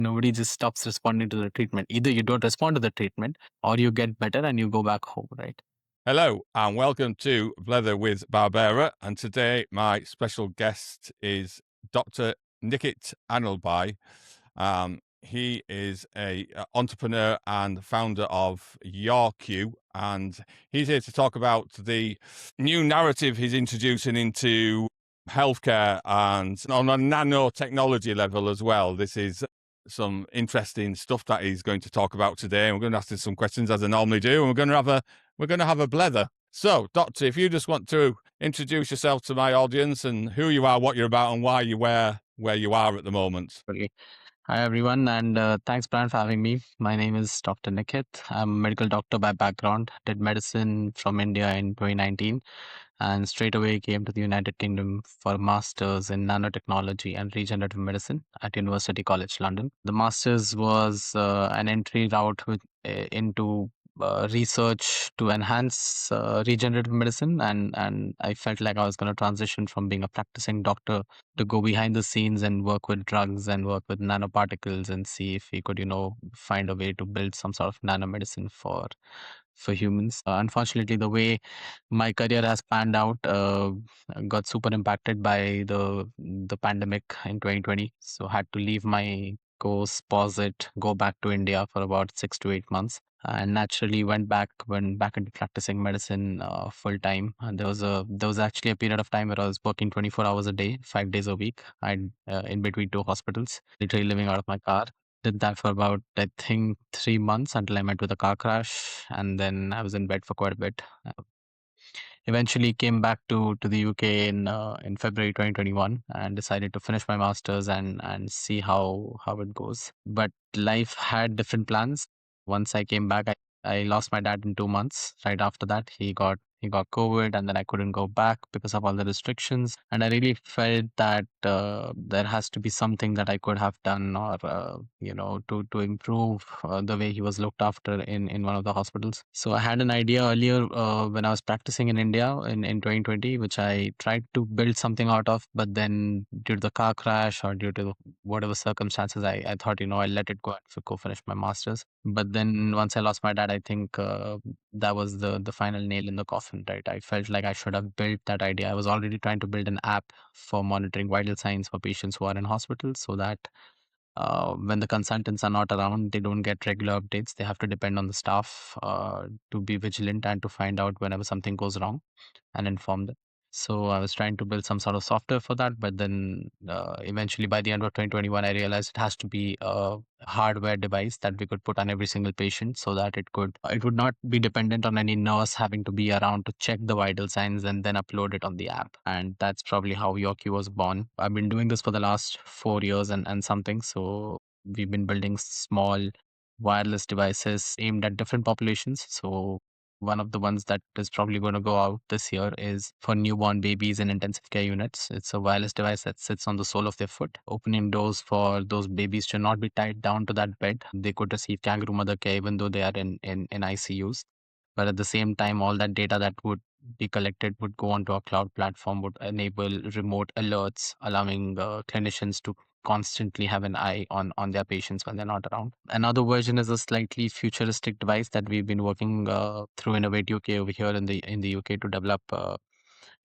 Nobody just stops responding to the treatment. Either you don't respond to the treatment or you get better and you go back home, right? Hello and welcome to Blether with Barberra. And today my special guest is Dr. Nikhit Anilbhai. He is a entrepreneur and founder of YourQ, and he's here to talk about the new narrative he's introducing into healthcare and on a nanotechnology level as well. This is some interesting stuff that he's going to talk about today. And we're going to ask him some questions as I normally do, and we're going to have a blether. So, Doctor, if you just want to introduce yourself to my audience and who you are, what you're about, and why you where you are at the moment. Okay. Hi, everyone, and thanks, Brian, for having me. My name is Dr. Nikhit. I'm a medical doctor by background. Did medicine from India in 2019, and straight away came to the United Kingdom for a master's in nanotechnology and regenerative medicine at University College London. The master's was an entry route into research to enhance regenerative medicine, and I felt like I was going to transition from being a practicing doctor to go behind the scenes and work with drugs and work with nanoparticles and see if we could, find a way to build some sort of nanomedicine for humans. Unfortunately, the way my career has panned out got super impacted by the pandemic in 2020. So had to leave my course, pause it, go back to India for about 6 to 8 months, and naturally went back into practicing medicine full time. And there was actually a period of time where I was working 24 hours a day, 5 days a week. I in between two hospitals, literally living out of my car. Did that for about, I think, 3 months until I met with a car crash, and then I was in bed for quite a bit. Eventually came back to the UK in February 2021 and decided to finish my masters and see how it goes. But life had different plans. Once I came back, I lost my dad in 2 months. Right after that, he got COVID, and then I couldn't go back because of all the restrictions. And I really felt that there has to be something that I could have done, or to improve the way he was looked after in one of the hospitals. So I had an idea earlier when I was practicing in India in 2020, which I tried to build something out of, but then due to the car crash or due to whatever circumstances, I thought, I'll let it go and go finish my masters. But then once I lost my dad, I think that was the final nail in the coffin, right? I felt like I should have built that idea. I was already trying to build an app for monitoring vital signs for patients who are in hospitals, so that when the consultants are not around, they don't get regular updates. They have to depend on the staff to be vigilant and to find out whenever something goes wrong and inform them. So I was trying to build some sort of software for that, but then eventually by the end of 2021, I realized it has to be a hardware device that we could put on every single patient, so that it would not be dependent on any nurse having to be around to check the vital signs and then upload it on the app. And that's probably how YourQ was born. I've been doing this for the last 4 years and something. So we've been building small wireless devices aimed at different populations. So one of the ones that is probably going to go out this year is for newborn babies in intensive care units. It's a wireless device that sits on the sole of their foot, opening doors for those babies to not be tied down to that bed. They could receive kangaroo mother care even though they are in ICUs. But at the same time, all that data that would be collected would go onto a cloud platform, would enable remote alerts, allowing clinicians to constantly have an eye on their patients when they're not around. Another version is a slightly futuristic device that we've been working through Innovate UK over here in the UK to develop.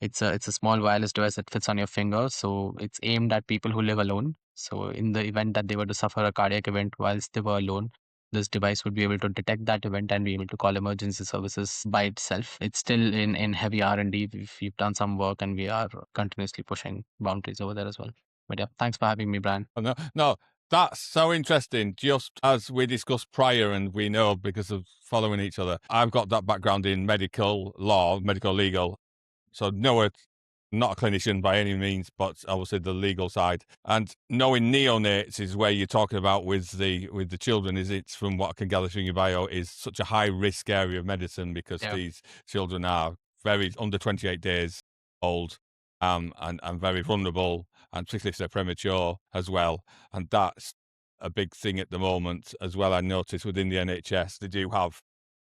It's a small wireless device that fits on your finger, so it's aimed at people who live alone. So in the event that they were to suffer a cardiac event whilst they were alone, this device would be able to detect that event and be able to call emergency services by itself. It's still in heavy R&D. We've done some work and we are continuously pushing boundaries over there as well. But yeah, thanks for having me, Brian. Oh, no, that's so interesting. Just as we discussed prior, and we know because of following each other, I've got that background in medical law, medical legal. So no, not a clinician by any means, but obviously the legal side. And knowing neonates is where you're talking about with the children. Is it's from what I can gather from your bio is such a high risk area of medicine because Yeah. these children are very under 28 days old, and very vulnerable, and particularly if they're premature as well. And that's a big thing at the moment as well. I noticed within the NHS they do have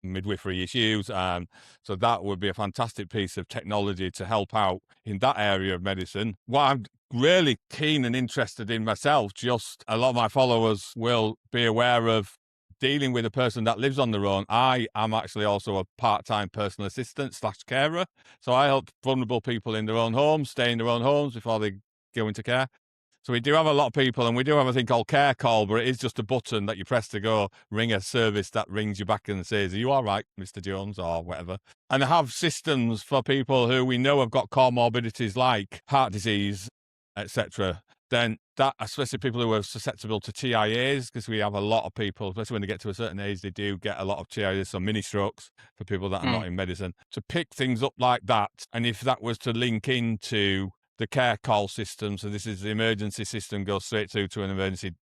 midwifery issues. So that would be a fantastic piece of technology to help out in that area of medicine. What I'm really keen and interested in myself, just a lot of my followers will be aware of dealing with a person that lives on their own. I am actually also a part-time personal assistant / carer. So I help vulnerable people in their own homes, stay in their own homes before they go into care. So we do have a lot of people, and we do have a thing called Care Call, but it is just a button that you press to go ring a service that rings you back and says, "Are you all right, Mr. Jones?" or whatever. And they have systems for people who we know have got comorbidities like heart disease, etc. Then that, especially people who are susceptible to TIAs, because we have a lot of people, especially when they get to a certain age, they do get a lot of TIAs, so mini strokes for people that are not in medicine. To pick things up like that, and if that was to link into the care call system, so this is the emergency system, goes straight through to an emergency.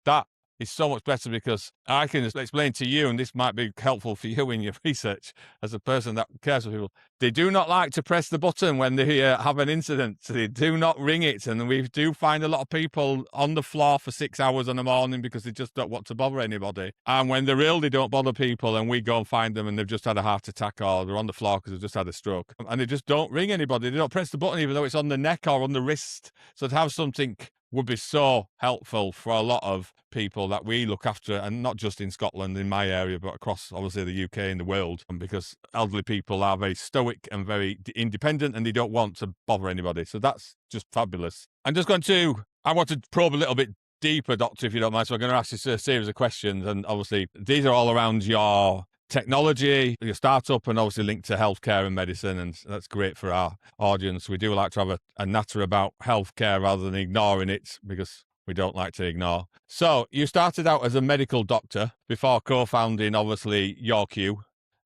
That is so much better because I can explain to you, and this might be helpful for you in your research as a person that cares for people. They do not like to press the button when they have an incident. So they do not ring it. And we do find a lot of people on the floor for 6 hours in the morning because they just don't want to bother anybody. And when they're ill, they don't bother people. And we go and find them and they've just had a heart attack or they're on the floor because they've just had a stroke. And they just don't ring anybody. They don't press the button even though it's on the neck or on the wrist. So to have something would be so helpful for a lot of people that we look after, and not just in Scotland, in my area, but across obviously the UK and the world, because elderly people are very stoic and very independent and they don't want to bother anybody. So that's just fabulous. I want to probe a little bit deeper, Doctor, if you don't mind. So I'm going to ask you a series of questions, and obviously these are all around your technology, your startup, and obviously linked to healthcare and medicine, and that's great for our audience. We do like to have a natter about healthcare rather than ignoring it, because we don't like to ignore. So you started out as a medical doctor before co-founding, obviously, YorQ.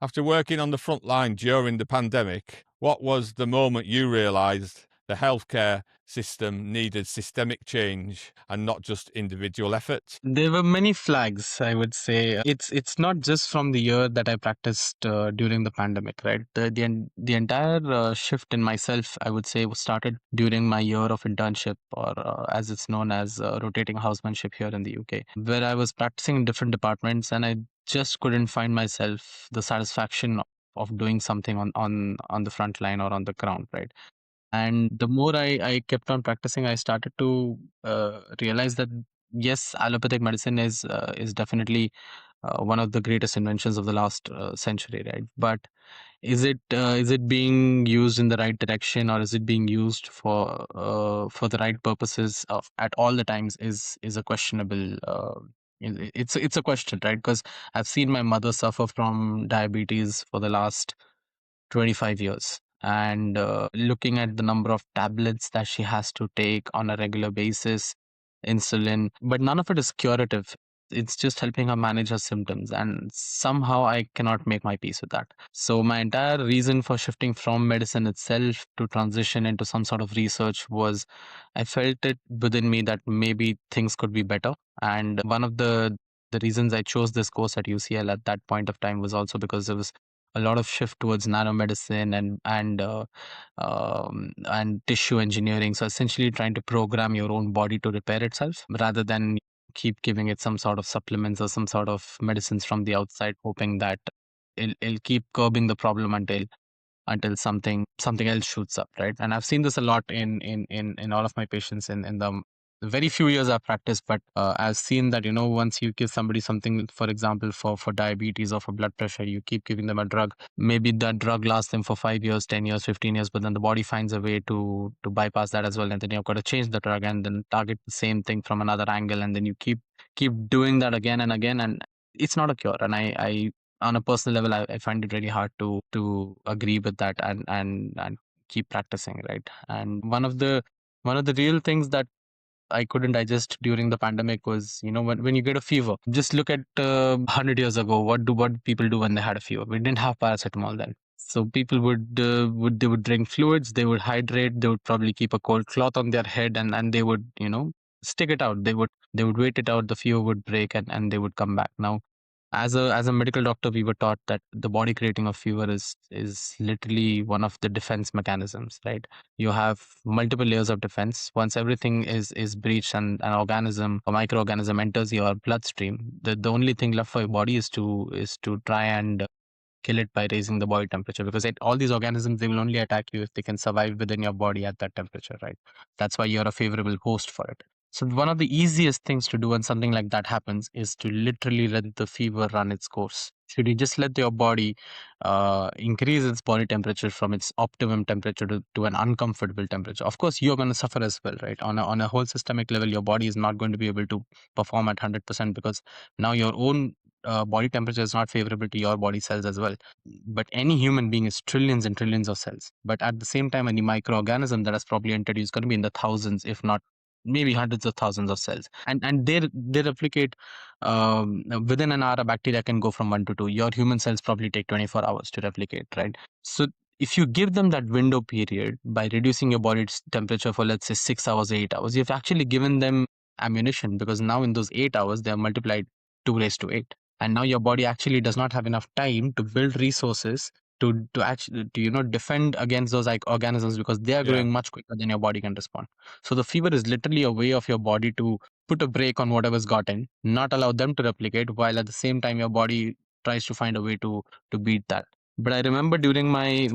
After working on the front line during the pandemic, what was the moment you realised the healthcare system needed systemic change and not just individual effort? There were many flags, I would say. It's not just from the year that I practiced during the pandemic, right? The entire shift in myself, I would say, was started during my year of internship, or as it's known as rotating housemanship here in the UK, where I was practicing in different departments, and I just couldn't find myself the satisfaction of doing something on the front line or on the ground, right? And the more I kept on practicing, I started to realize that yes, allopathic medicine is definitely one of the greatest inventions of the last century, right? But is it being used in the right direction, or is it being used for the right purposes of at all the times is a questionable. It's a question, right? Because I've seen my mother suffer from diabetes for the last 25 years. And looking at the number of tablets that she has to take on a regular basis, insulin, but none of it is curative. It's just helping her manage her symptoms. And somehow I cannot make my peace with that. So, my entire reason for shifting from medicine itself to transition into some sort of research was I felt it within me that maybe things could be better. And one of the reasons I chose this course at UCL at that point of time was also because there was a lot of shift towards nanomedicine and tissue engineering. So essentially, trying to program your own body to repair itself rather than keep giving it some sort of supplements or some sort of medicines from the outside, hoping that it'll keep curbing the problem until something else shoots up, right? And I've seen this a lot in all of my patients in the very few years I've practiced, but I've seen that once you give somebody something, for example, for diabetes or for blood pressure, you keep giving them a drug. Maybe that drug lasts them for 5 years, 10 years, 15 years, but then the body finds a way to bypass that as well, and then you've got to change the drug and then target the same thing from another angle, and then you keep doing that again and again, and it's not a cure. And I on a personal level, I find it really hard to agree with that and keep practicing, right? And one of the real things that I couldn't digest during the pandemic was, when you get a fever. Just look at 100 years ago. What people do when they had a fever? We didn't have paracetamol then. So people would drink fluids, they would hydrate, they would probably keep a cold cloth on their head, and they would, stick it out. They would wait it out, the fever would break, and they would come back. Now As a medical doctor, we were taught that the body creating of fever is literally one of the defense mechanisms, right? You have multiple layers of defense. Once everything is breached and an organism or microorganism enters your bloodstream, the only thing left for your body is to try and kill it by raising the body temperature, because all these organisms, they will only attack you if they can survive within your body at that temperature, right? That's why you're a favorable host for it. So one of the easiest things to do when something like that happens is to literally let the fever run its course. Should you just let your body increase its body temperature from its optimum temperature to an uncomfortable temperature? Of course, you're going to suffer as well, right? On a whole systemic level, your body is not going to be able to perform at 100%, because now your own body temperature is not favorable to your body cells as well. But any human being is trillions and trillions of cells. But at the same time, any microorganism that has probably entered you is going to be in the thousands, if not maybe hundreds of thousands of cells. And they replicate within an hour. A bacteria can go from 1 to 2. Your human cells probably take 24 hours to replicate, right? So if you give them that window period by reducing your body's temperature for, let's say, 6 hours, 8 hours, you've actually given them ammunition, because now in those 8 hours they are multiplied 2 raised to 8, and now your body actually does not have enough time to build resources to actually defend against those like organisms, because they are Yeah. growing much quicker than your body can respond. So the fever is literally a way of your body to put a brake on whatever's gotten, not allow them to replicate, while at the same time your body tries to find a way to beat that. But I remember during my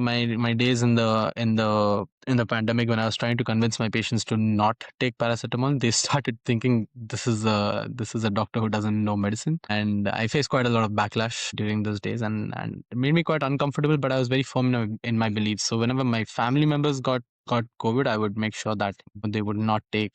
days in the pandemic, when I was trying to convince my patients to not take paracetamol, they started thinking this is a doctor who doesn't know medicine, and I faced quite a lot of backlash during those days, and it made me quite uncomfortable. But I was very firm in my beliefs. So whenever my family members got COVID, I would make sure that they would not take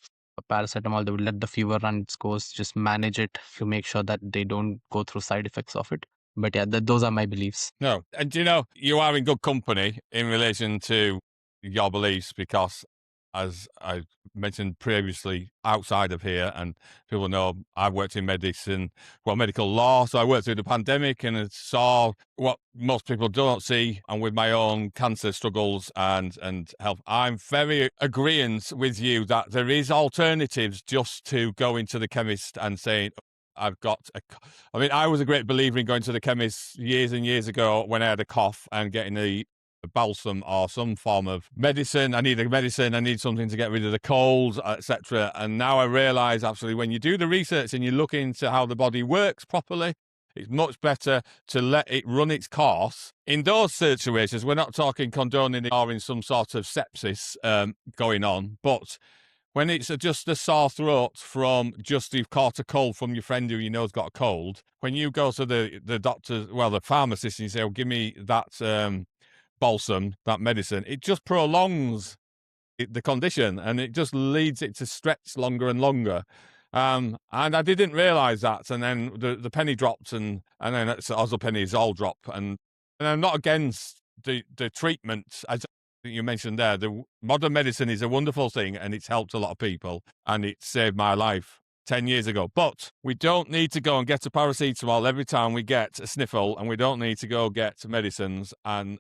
paracetamol. They would let the fever run its course, just manage it to make sure that they don't go through side effects of it. But yeah, those are my beliefs. No. And you are in good company in relation to your beliefs, because as I mentioned previously, outside of here, and people know I worked in medicine, medical law. So I worked through the pandemic and saw what most people don't see. And with my own cancer struggles and health, I'm very agreeant with you that there is alternatives just to going to the chemist and saying, I was a great believer in going to the chemist years and years ago when I had a cough and getting a balsam or some form of medicine. I need a medicine. I need something to get rid of the cold, etc. And now I realize, absolutely, when you do the research and you look into how the body works properly, it's much better to let it run its course. In those situations, we're not talking condoning or in some sort of sepsis going on, but when it's just a sore throat from just you've caught a cold from your friend who you know's got a cold, when you go to the doctor, the pharmacist, and you say, "Oh, give me that balsam, that medicine," it just prolongs the condition, and it just leads it to stretch longer and longer. And I didn't realize that, and then the penny dropped, and then it's also pennies all drop, and I'm not against the treatment. As you mentioned there, the modern medicine is a wonderful thing, and it's helped a lot of people, and it saved my life 10 years ago. But we don't need to go and get a paracetamol every time we get a sniffle, and we don't need to go get medicines, and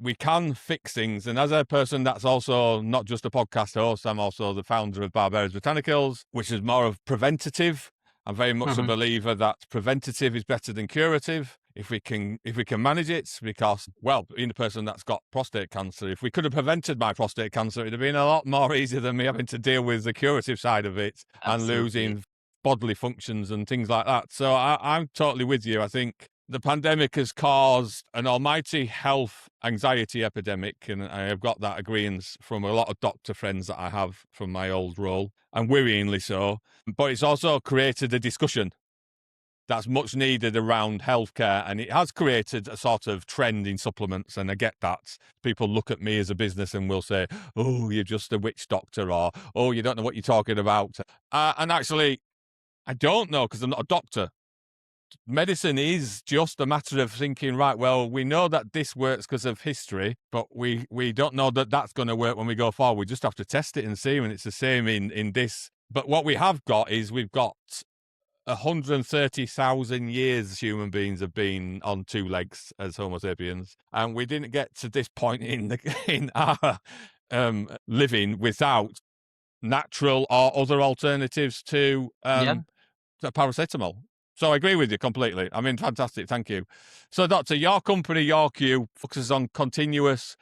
we can fix things. And as a person that's also not just a podcast host, I'm also the founder of Barberra's Botanicals, which is more of preventative. I'm very much a believer that preventative is better than curative if we can manage it, because, being a person that's got prostate cancer, if we could have prevented my prostate cancer, it'd have been a lot more easier than me having to deal with the curative side of it. Absolutely. And losing bodily functions and things like that. So I'm totally with you. I think the pandemic has caused an almighty health anxiety epidemic, and I have got that agreement from a lot of doctor friends that I have from my old role, and worryingly so. But it's also created a discussion that's much needed around healthcare, and it has created a sort of trend in supplements, and I get that. People look at me as a business and will say, "Oh, you're just a witch doctor," or, "Oh, you don't know what you're talking about." And actually, I don't know, because I'm not a doctor. Medicine is just a matter of thinking, right, we know that this works because of history, but we don't know that that's going to work when we go forward. We just have to test it and see, and it's the same in this. But what we have got is we've got 130,000 years human beings have been on two legs as Homo sapiens, and we didn't get to this point in our living without natural or other alternatives to paracetamol. So I agree with you completely. I mean, fantastic. Thank you. So, Doctor, your company, YorQ, focuses on continuous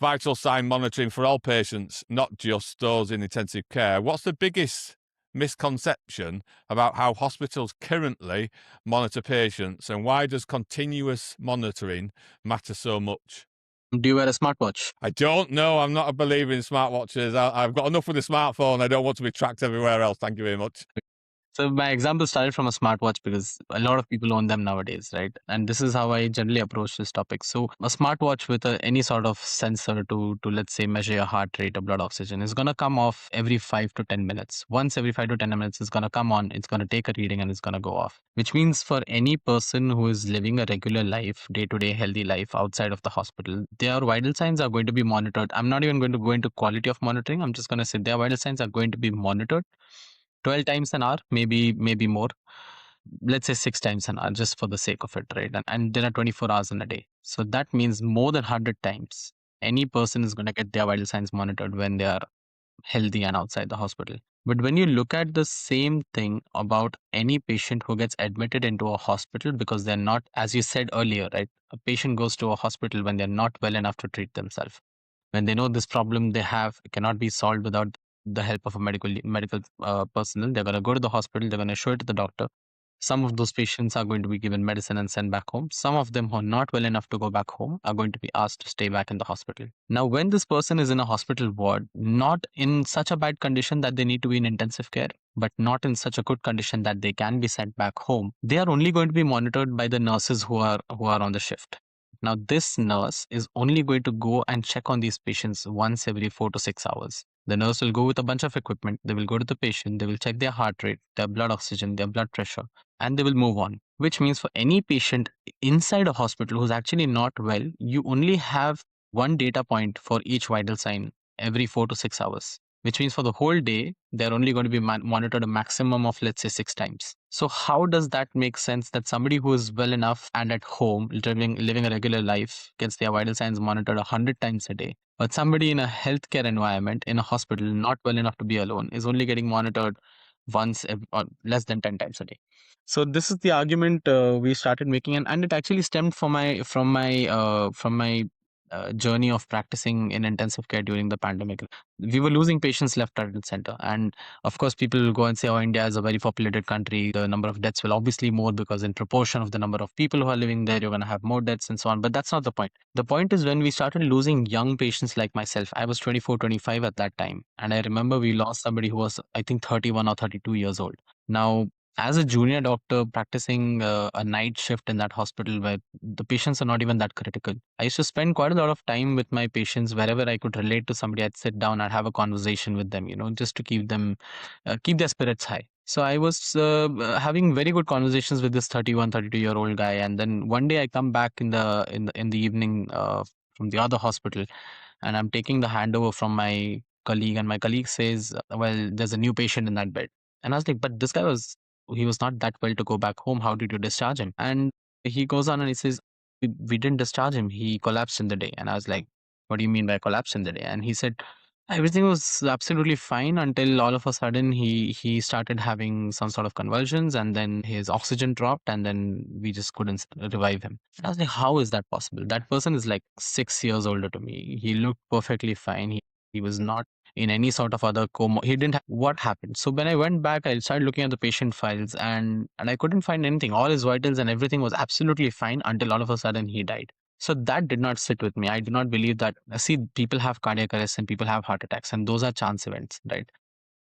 vital sign monitoring for all patients, not just those in intensive care. What's the biggest misconception about how hospitals currently monitor patients, and why does continuous monitoring matter so much? Do you wear a smartwatch? I don't know. I'm not a believer in smartwatches. I've got enough with the smartphone. I don't want to be tracked everywhere else. Thank you very much. So my example started from a smartwatch because a lot of people own them nowadays, right? And this is how I generally approach this topic. So a smartwatch with any sort of sensor to let's say measure your heart rate or blood oxygen is gonna come off every 5 to 10 minutes. Once every 5 to 10 minutes, it's gonna come on. It's gonna take a reading and it's gonna go off. Which means for any person who is living a regular life, day-to-day healthy life outside of the hospital, their vital signs are going to be monitored. I'm not even going to go into quality of monitoring. I'm just gonna say their vital signs are going to be monitored 12 times an hour, maybe more. Let's say 6 times an hour, just for the sake of it, right? And there are 24 hours in a day. So that means more than 100 times any person is going to get their vital signs monitored when they are healthy and outside the hospital. But when you look at the same thing about any patient who gets admitted into a hospital because they're not, as you said earlier, right? A patient goes to a hospital when they're not well enough to treat themselves, when they know this problem they have cannot be solved without the help of a medical personnel. They're going to go to the hospital, they're going to show it to the doctor. Some of those patients are going to be given medicine and sent back home. Some of them who are not well enough to go back home are going to be asked to stay back in the hospital. Now, when this person is in a hospital ward, not in such a bad condition that they need to be in intensive care, but not in such a good condition that they can be sent back home, they are only going to be monitored by the nurses who are on the shift. Now, this nurse is only going to go and check on these patients once every 4 to 6 hours. The nurse will go with a bunch of equipment. They will go to the patient. They will check their heart rate, their blood oxygen, their blood pressure, and they will move on. Which means for any patient inside a hospital who's actually not well, you only have one data point for each vital sign every 4 to 6 hours. Which means for the whole day, they're only going to be monitored a maximum of, let's say, 6 times. So, how does that make sense that somebody who is well enough and at home, living a regular life, gets their vital signs monitored 100 times a day? But somebody in a healthcare environment, in a hospital, not well enough to be alone, is only getting monitored or less than 10 times a day. So this is the argument we started making, and it actually stemmed from my journey of practicing in intensive care during the pandemic. We were losing patients left, right, and center, and of course, people will go and say, "Oh, India is a very populated country. The number of deaths will obviously more because in proportion of the number of people who are living there, you're going to have more deaths and so on." But that's not the point. The point is when we started losing young patients like myself. I was 24, 25 at that time, and I remember we lost somebody who was, I think, 31 or 32 years old. Now, as a junior doctor practicing a night shift in that hospital where the patients are not even that critical, I used to spend quite a lot of time with my patients. Wherever I could relate to somebody, I'd sit down, I'd have a conversation with them, just to keep their spirits high. So I was having very good conversations with this 31, 32-year-old guy. And then one day I come back in the evening from the other hospital, and I'm taking the handover from my colleague, and my colleague says, "Well, there's a new patient in that bed." And I was like, "But this guy he was not that well to go back home. How did you discharge him?" And he goes on and he says, "We didn't discharge him. He collapsed in the day." And I was like, "What do you mean by collapse in the day?" And he said, "Everything was absolutely fine until all of a sudden he started having some sort of convulsions, and then his oxygen dropped, and then we just couldn't revive him." And I was like, "How is that possible? That person is like 6 years older to me. He looked perfectly fine. He was not in any sort of other coma. He didn't have what happened." So when I went back, I started looking at the patient files, and I couldn't find anything. All his vitals and everything was absolutely fine until all of a sudden he died. So that did not sit with me. I do not believe that. See, people have cardiac arrest and people have heart attacks, and those are chance events, right?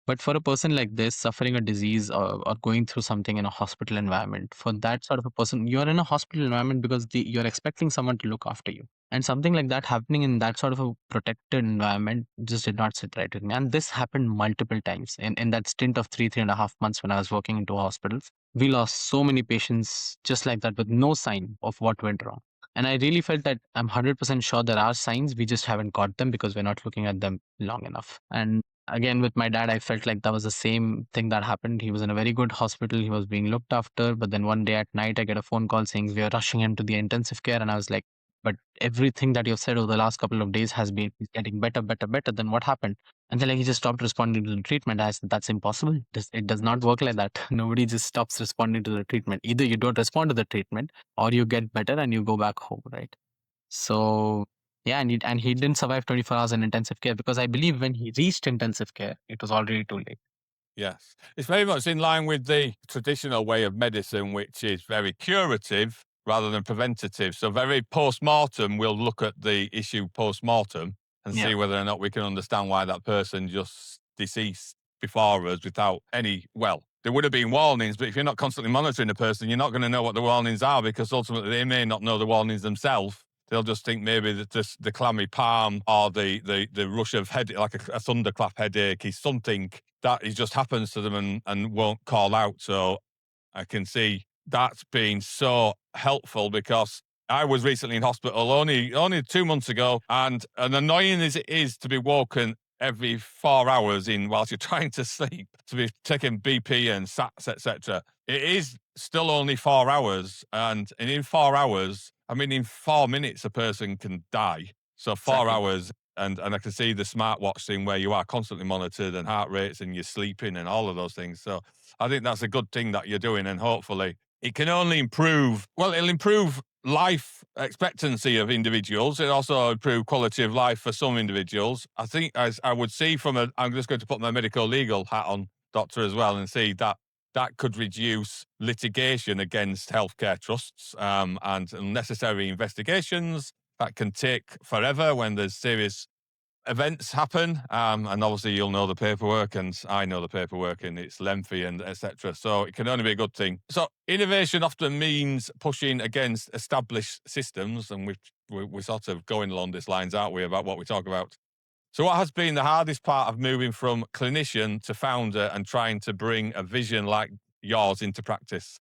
But for a person like this, suffering a disease, or going through something in a hospital environment, for that sort of a person, you're in a hospital environment because you're expecting someone to look after you. And something like that happening in that sort of a protected environment just did not sit right with me. And this happened multiple times in that stint of 3.5 months when I was working into hospitals. We lost so many patients just like that with no sign of what went wrong. And I really felt that I'm 100% sure there are signs. We just haven't got them because we're not looking at them long enough. And again, with my dad, I felt like that was the same thing that happened. He was in a very good hospital. He was being looked after. But then one day at night, I get a phone call saying we are rushing him to the intensive care. And I was like, but everything that you've said over the last couple of days has been getting better, better, better. Then what happened? And then like he just stopped responding to the treatment. I said, that's impossible. It does not work like that. Nobody just stops responding to the treatment. Either you don't respond to the treatment or you get better and you go back home, right? So yeah, and he didn't survive 24 hours in intensive care, because I believe when he reached intensive care, it was already too late. Yes. It's very much in line with the traditional way of medicine, which is very curative rather than preventative. So very post-mortem, we'll look at the issue post-mortem and Yeah, see whether or not we can understand why that person just deceased before us without any, well, there would have been warnings, but if you're not constantly monitoring a person, you're not going to know what the warnings are, because ultimately they may not know the warnings themselves. They'll just think maybe that just the clammy palm or the rush of head, like a thunderclap headache, is something that it just happens to them and won't call out. So I can see that's been so helpful, because I was recently in hospital only 2 months ago, and annoying as it is to be woken every 4 hours in whilst you're trying to sleep, to be taking BP and SATs, etc. It is still only 4 hours, and in 4 hours, I mean, in 4 minutes, a person can die. So four exactly. hours, and I can see the smartwatch thing where you are constantly monitored and heart rates and you're sleeping and all of those things. So I think that's a good thing that you're doing, and hopefully it can only improve. Well, it'll improve life expectancy of individuals. It also improve quality of life for some individuals. I think, as I would see from a, I'm just going to put my medical legal hat on, doctor, as well, and see that that could reduce litigation against healthcare trusts, and unnecessary investigations that can take forever when there's serious events happen. And obviously you'll know the paperwork, and I know the paperwork, and it's lengthy and etc. So it can only be a good thing. So innovation often means pushing against established systems, and we're sort of going along these lines, aren't we, about what we talk about. So what has been the hardest part of moving from clinician to founder and trying to bring a vision like yours into practice?